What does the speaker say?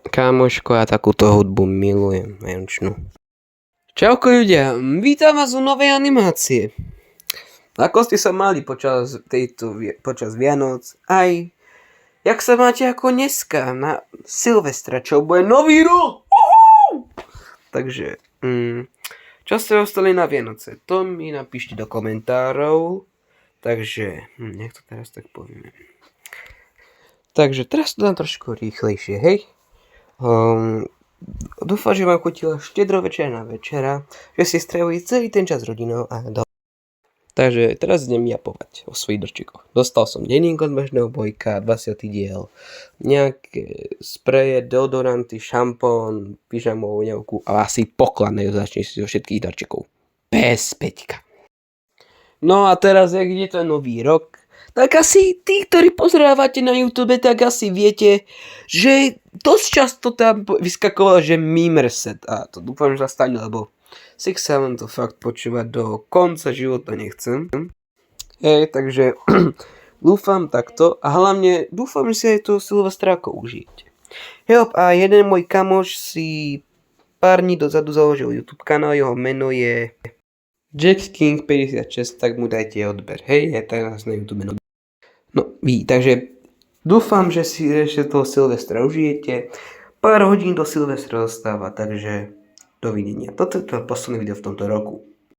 Kámoško, ja takúto hudbu milujem, vianočnú. Čauko ľudia, vítam vás u novej animácie. Ako ste sa mali počas Vianoc, aj jak sa máte ako dneska na Silvestra, čo bude nový rok? Takže, čo ste ostali na Vianoce, to mi napíšte do komentárov. Takže, nech to teraz tak povieme. Takže teraz to dám trošku rýchlejšie, hej? Dúfam, že vám chutila štedrovečerná večera, že ste strávili celý ten čas s rodinou a Takže teraz idem japovať o svojich drčikoch. Dostal som denník od bežného bojka, 20. diel, nejaké spreje, deodoranty, šampón, pyžamovú voňavku a asi poklad najzačne si zo všetkých darčikov. Bez Peťka. No a teraz, jak ide to nový rok, tak asi tí, ktorí pozerávate na YouTube, tak asi viete, že dosť často tam vyskakovalo, že meme reset. A to dúfam, že sa stane, lebo si sa vám to fakt počúvať do konca života nechcem. Takže dúfam takto a hlavne dúfam, že si aj to Silvestra ako užijete. A jeden môj kamoš si pár dní dozadu založil YouTube kanál, jeho meno je Jack King 56, tak mu dajte odber. Je teraz na YouTube. No, takže dúfam, že si ešte toho Silvestra užijete. Pár hodín do Silvestra zostáva, takže dovidenia. Toto je to posledné video v tomto roku.